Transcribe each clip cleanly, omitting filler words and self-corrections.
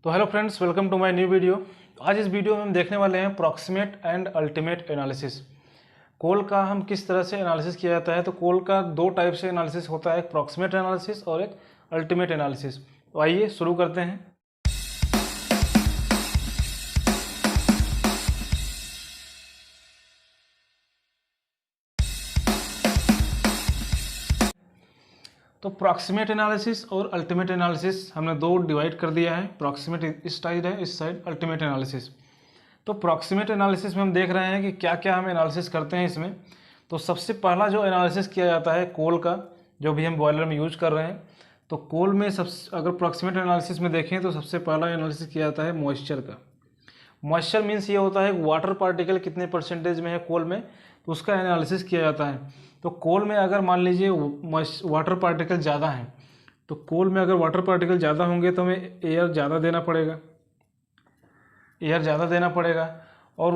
तो hello friends, welcome to my new video. आज इस वीडियो में हम देखने वाले हैं proximate and ultimate analysis. Coal का हम किस तरह से एनालिसिस किया जाता है। तो कोल का दो टाइप से एनालिसिस होता है, एक प्रॉक्सिमेट एनालिसिस और एक अल्टीमेट एनालिसिस। तो आइए शुरू करते हैं। तो प्रॉक्सिमेट एनालिसिस और अल्टीमेट एनालिसिस हमने दो डिवाइड कर दिया है। प्रॉक्सिमेट इस साइड है, इस साइड अल्टीमेट एनालिसिस। तो प्रॉक्सिमेट एनालिसिस में हम देख रहे हैं कि क्या क्या हम एनालिसिस करते हैं इसमें। तो सबसे पहला जो एनालिसिस किया जाता है कोल का, जो भी हम बॉयलर में यूज कर रहे हैं। तो कोल में अगर प्रॉक्सिमेट एनालिसिस में देखें तो सबसे पहला एनालिसिस किया जाता है मॉइस्चर का। मॉइस्चर मीन्स ये होता है वाटर पार्टिकल कितने परसेंटेज में है कोल में, तो उसका एनालिसिस किया जाता है। तो कोल में अगर मान लीजिए वाटर पार्टिकल ज़्यादा हैं, तो कोल में अगर वाटर पार्टिकल ज़्यादा होंगे तो हमें एयर ज़्यादा देना पड़ेगा। और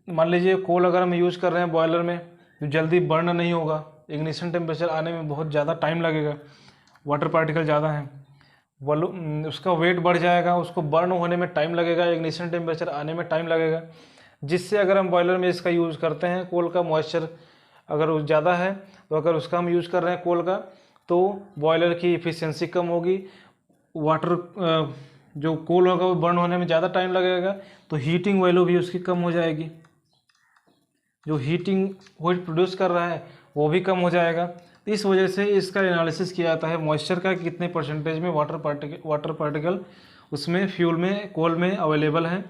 मान लीजिए कोल अगर हम यूज़ कर रहे हैं बॉयलर में, तो जल्दी बर्न नहीं होगा, इग्निशन टेम्परेचर आने में बहुत ज़्यादा टाइम लगेगा, वाटर पार्टिकल ज़्यादा हैं, उसका वेट बढ़ जाएगा, उसको बर्न होने में टाइम लगेगा, इग्निशन टेम्परेचर आने में टाइम लगेगा। जिससे अगर हम बॉयलर में इसका यूज़ करते हैं कोल का, मॉइस्चर अगर ज़्यादा है तो अगर उसका हम यूज़ कर रहे हैं कोल का, तो बॉयलर की इफ़िशियंसी कम होगी, वाटर जो कोल होगा वो बर्न होने में ज़्यादा टाइम लगेगा, तो हीटिंग वैल्यू भी उसकी कम हो जाएगी। जो हीटिंग हीट प्रोड्यूस कर रहा है वो भी कम हो जाएगा। इस वजह से इसका एनालिसिस किया जाता है मॉइस्चर का, कितने परसेंटेज में वाटर पार्टिकल उसमें फ्यूल में कोल में अवेलेबल हैं।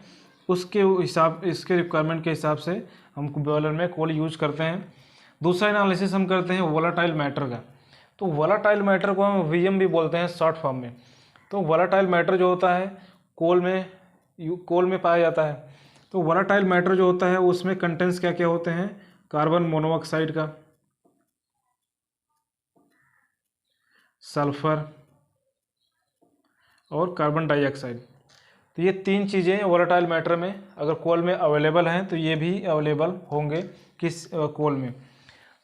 उसके हिसाब इसके रिक्वायरमेंट के हिसाब से हम बॉयलर में कोल यूज करते हैं। दूसरा एनालिसिस हम करते हैं वोलाटाइल मैटर का। तो वोलाटाइल मैटर को हम वीएम भी बोलते हैं शॉर्ट फॉर्म में। तो वोलाटाइल मैटर जो होता है कोल में पाया जाता है। तो वोलाटाइल मैटर जो होता है उसमें कंटेंट्स क्या क्या होते हैं, कार्बन मोनोऑक्साइड का, सल्फर और कार्बन डाइऑक्साइड। तो ये तीन चीज़ें वोलाटाइल मैटर में अगर कोल में अवेलेबल हैं तो ये भी अवेलेबल होंगे किस कोल में।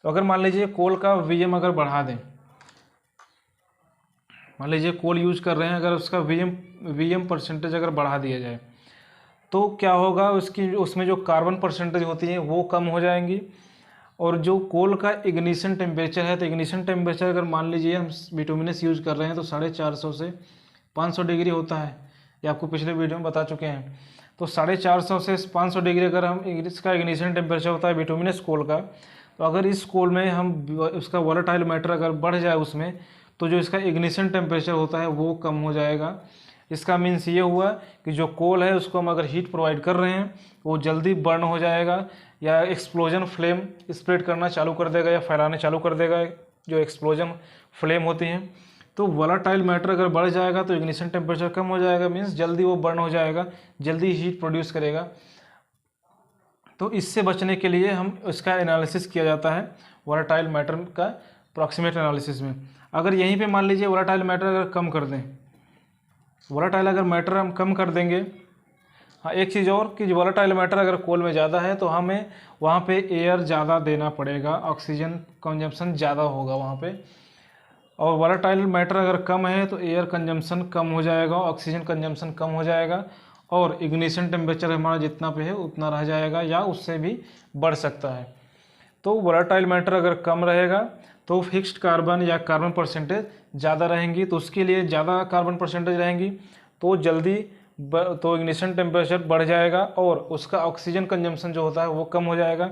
तो अगर मान लीजिए कोल का वीएम अगर बढ़ा दें, मान लीजिए कोल यूज कर रहे हैं, अगर उसका वीएम परसेंटेज अगर बढ़ा दिया जाए तो क्या होगा, उसमें जो कार्बन परसेंटेज होती है वो कम हो जाएंगी। और जो कोल का इग्निशन टेम्परेचर है, तो इग्निशन टेम्परेचर अगर मान लीजिए हम बिटुमिनस यूज़ कर रहे हैं तो 450 से 500 डिग्री होता है, ये आपको पिछले वीडियो में बता चुके हैं। तो 450 से 500 डिग्री अगर हम इसका इग्निशन टेम्परेचर होता है बिटुमिनस कोल का, तो अगर इस कोल में हम उसका वोलेटाइल मैटर अगर बढ़ जाए उसमें, तो जो इसका इग्निशन टेम्परेचर होता है वो कम हो जाएगा। इसका मीन्स ये हुआ कि जो कोल है उसको हम अगर हीट प्रोवाइड कर रहे हैं वो जल्दी बर्न हो जाएगा, या एक्सप्लोजन फ्लेम स्प्रेड करना चालू कर देगा या फैलाने चालू कर देगा, जो एक्सप्लोजन फ्लेम होती हैं। तो वोलाटाइल मैटर अगर बढ़ जाएगा तो इग्निशन टेम्परेचर कम हो जाएगा, मीन्स जल्दी वो बर्न हो जाएगा, जल्दी हीट प्रोड्यूस करेगा। तो इससे बचने के लिए हम इसका एनालिसिस किया जाता है वोलाटाइल मैटर का प्रॉक्सिमेट एनालिसिस में। अगर यहीं पे मान लीजिए वोलाटाइल मैटर अगर कम कर दें, वोलाटाइल अगर मैटर हम कम कर देंगे, हाँ एक चीज़ और कि वोलाटाइल मैटर अगर कोल में ज़्यादा है तो हमें वहाँ पे एयर ज़्यादा देना पड़ेगा, ऑक्सीजन कंजम्पशन ज़्यादा होगा वहाँ पे। और वोलाटाइल मैटर अगर कम है तो एयर कंजम्पशन कम हो जाएगा, ऑक्सीजन कंजम्पशन कम हो जाएगा, और इग्निशन टेम्परेचर हमारा जितना पे है उतना रह जाएगा या उससे भी बढ़ सकता है। तो वोलाटाइल मैटर अगर कम रहेगा तो फिक्स्ड कार्बन या कार्बन परसेंटेज ज़्यादा रहेंगी, तो उसके लिए ज़्यादा कार्बन परसेंटेज रहेंगी तो जल्दी तो इग्निशन टेम्परेचर बढ़ जाएगा और उसका ऑक्सीजन कंजम्पशन जो होता है वो कम हो जाएगा,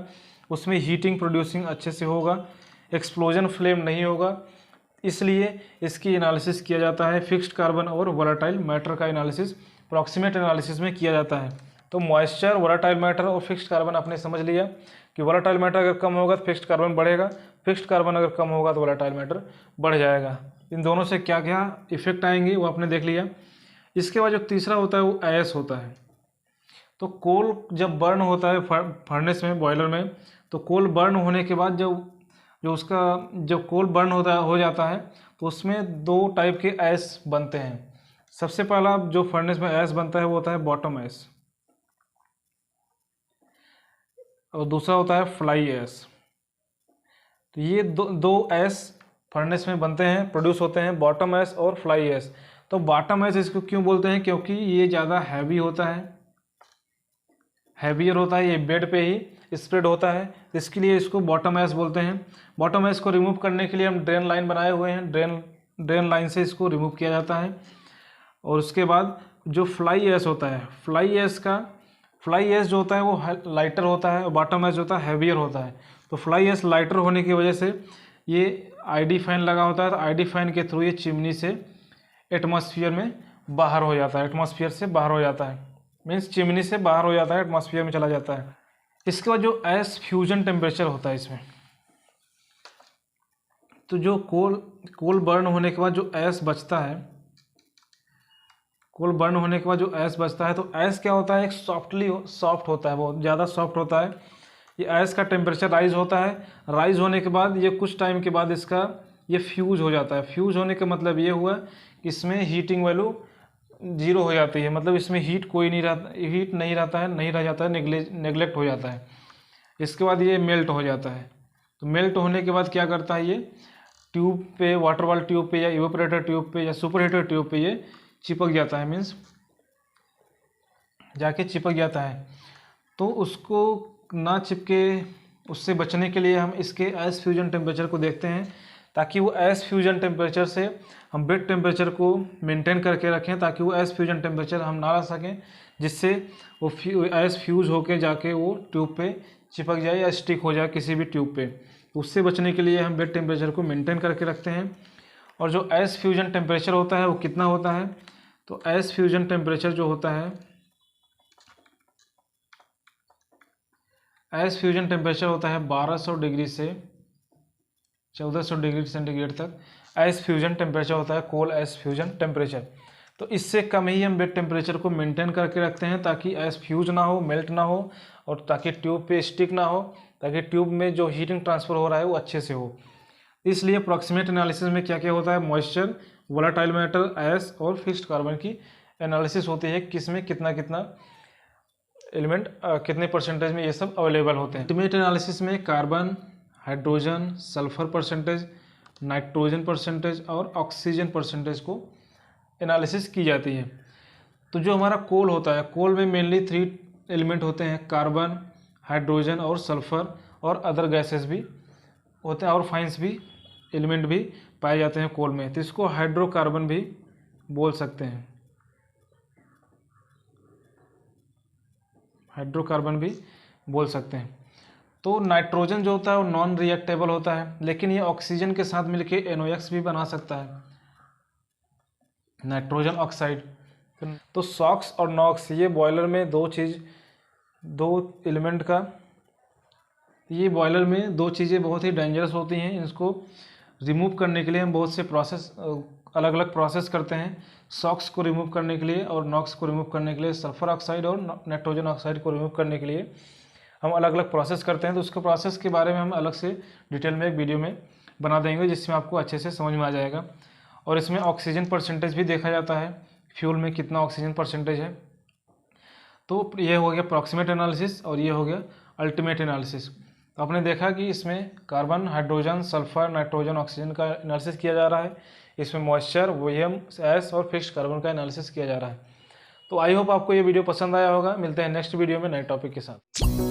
उसमें हीटिंग प्रोड्यूसिंग अच्छे से होगा, एक्सप्लोजन फ्लेम नहीं होगा। इसलिए इसकी एनालिसिस किया जाता है, फिक्स्ड कार्बन और वोलाटाइल मैटर का एनालिसिस प्रॉक्सिमेट एनालिसिस में किया जाता है। तो मॉइस्चर, वोलाटाइल मैटर और फिक्स्ड कार्बन आपने समझ लिया कि वोलाटाइल मैटर अगर कम होगा तो फिक्स्ड कार्बन बढ़ेगा, फिक्स्ड कार्बन अगर कम होगा तो वोलाटाइल मैटर बढ़ जाएगा। इन दोनों से क्या क्या इफेक्ट आएंगे वो आपने देख लिया। इसके बाद जो तीसरा होता है वो ऐश होता है। तो कोल जब बर्न होता है फर्नेस में, बॉयलर में, तो कोल बर्न होने के बाद जब कोल बर्न हो जाता है तो उसमें दो टाइप के ऐश बनते हैं। सबसे पहला जो फर्नेस में ऐश बनता है वो होता है बॉटम ऐश, और दूसरा होता है फ्लाई ऐश। तो ये दो ऐश फर्नेस में बनते हैं, प्रोड्यूस होते हैं, बॉटम ऐश और फ्लाई ऐश। तो बॉटम ऐश इसको क्यों बोलते हैं, क्योंकि ये ज़्यादा हैवी होता है, हैवियर होता है, ये बेड पे ही स्प्रेड होता है, इसके लिए इसको बॉटम ऐश बोलते हैं। बॉटम ऐश को रिमूव करने के लिए हम ड्रेन लाइन बनाए हुए हैं, ड्रेन लाइन से इसको रिमूव किया जाता है। और उसके बाद जो फ्लाई ऐश होता है, फ्लाई ऐश जो होता है वो लाइटर होता है और बॉटम ऐश जो होता है हैवियर होता है। तो फ्लाई ऐश लाइटर होने की वजह से ये आईडी फैन लगा होता है, तो आईडी फैन के थ्रू ये चिमनी से एटमॉस्फेयर में बाहर हो जाता है, एटमॉस्फेयर से बाहर हो जाता है, मीन्स चिमनी से बाहर हो जाता है, एटमॉस्फेयर में चला जाता है। इसके बाद जो ऐश फ्यूजन टेम्परेचर होता है इसमें, तो जो कोल बर्न होने के बाद जो ऐश बचता है, कोल बर्न होने के बाद जो ऐश बचता है, तो ऐश क्या होता है, एक सॉफ्ट होता है, बहुत ज़्यादा सॉफ्ट होता है। ये ऐश का टेम्परेचर राइज होता है, राइज होने के बाद ये कुछ टाइम के बाद इसका ये फ्यूज हो जाता है। फ्यूज होने का मतलब ये हुआ कि इसमें हीटिंग वैल्यू 0 हो जाती है, मतलब इसमें हीट नहीं रहता है, नहीं रह जाता है, नेगलेक्ट हो जाता है। इसके बाद ये मेल्ट हो जाता है। तो मेल्ट होने के बाद क्या करता है, ये ट्यूब पे, वाटर वाल ट्यूब पे या इवेपोरेटर ट्यूब पे या सुपर हीटर ट्यूब पे ये चिपक जाता है, मीन्स जाके चिपक जाता है। तो उसको ना चिपके, उससे बचने के लिए हम इसके ऐश फ्यूजन टेम्परेचर को देखते हैं, ताकि वो ऐश फ्यूजन टेम्परेचर से हम बेड टेम्परेचर को मेंटेन करके रखें, ताकि वो ऐश फ्यूजन टेम्परेचर हम ना ला सकें, जिससे वो ऐश फ्यूज होके जाके वो ट्यूब पे चिपक जाए या स्टिक हो जाए किसी भी ट्यूब पे। तो उससे बचने के लिए हम बेड टेम्परेचर को मेंटेन करके रखते हैं। और जो ऐश फ्यूजन टेम्परेचर होता है वो कितना होता है, तो ऐश फ्यूजन टेम्परेचर जो होता है, ऐश फ्यूजन टेम्परेचर होता है 1200 डिग्री से 1400 डिग्री सेंटीग्रेड तक ऐश फ्यूजन टेम्परेचर होता है, कोल ऐश फ्यूजन टेम्परेचर। तो इससे कम ही हम बेड टेम्परेचर को मेंटेन करके रखते हैं, ताकि ऐश फ्यूज ना हो, मेल्ट ना हो, और ताकि ट्यूब पे स्टिक ना हो, ताकि ट्यूब में जो हीटिंग ट्रांसफ़र हो रहा है वो अच्छे से हो। इसलिए अप्रॉक्सीमेट एनालिसिस में क्या क्या होता है, मॉइस्चर, वोलाटाइल मैटर, ऐश और फिक्स्ड कार्बन की एनालिसिस होती है, किस में कितना कितना एलिमेंट कितने परसेंटेज में ये सब अवेलेबल होते हैं। अल्टीमेट एनालिसिस में carbon, hydrogen, sulphur percentage, nitrogen percentage और ऑक्सीजन परसेंटेज को एनालिसिस की जाती है। तो जो हमारा कोल होता है, कोल में मेनली 3 एलिमेंट होते हैं, कार्बन, हाइड्रोजन और सल्फर, और अदर गैसेस भी होते हैं और फाइंस भी एलिमेंट भी पाए जाते हैं कोल में। तो इसको हाइड्रोकार्बन भी बोल सकते हैं, हाइड्रोकार्बन भी बोल सकते हैं। तो नाइट्रोजन जो होता है वो नॉन रिएक्टेबल होता है, लेकिन ये ऑक्सीजन के साथ मिलके NOx भी बना सकता है, नाइट्रोजन ऑक्साइड। तो सॉक्स और नॉक्स, ये बॉयलर में दो एलिमेंट का, ये बॉयलर में 2 चीज़ें बहुत ही डेंजरस होती हैं। इसको रिमूव करने के लिए हम बहुत से अलग अलग प्रोसेस करते हैं। सॉक्स को रिमूव करने के लिए और नॉक्स को रिमूव करने के लिए, सल्फर ऑक्साइड और नाइट्रोजन ऑक्साइड को रिमूव करने के लिए हम अलग अलग प्रोसेस करते हैं। तो उसके प्रोसेस के बारे में हम अलग से डिटेल में एक वीडियो में बना देंगे, जिसमें आपको अच्छे से समझ में आ जाएगा। और इसमें ऑक्सीजन परसेंटेज भी देखा जाता है, फ्यूल में कितना ऑक्सीजन परसेंटेज है। तो ये हो गया अप्रॉक्सीमेट एनालिसिस और ये हो गया अल्टीमेट एनालिसिस। तो आपने देखा कि इसमें carbon, hydrogen, sulphur, nitrogen, oxygen का एनालिसिस किया जा रहा है। इसमें मॉइस्चर, वोलियम, ऐश और फिक्स्ड कार्बन का एनालिसिस किया जा रहा है। तो आई होप आपको ये वीडियो पसंद आया होगा। मिलते हैं नेक्स्ट वीडियो में नए टॉपिक के साथ।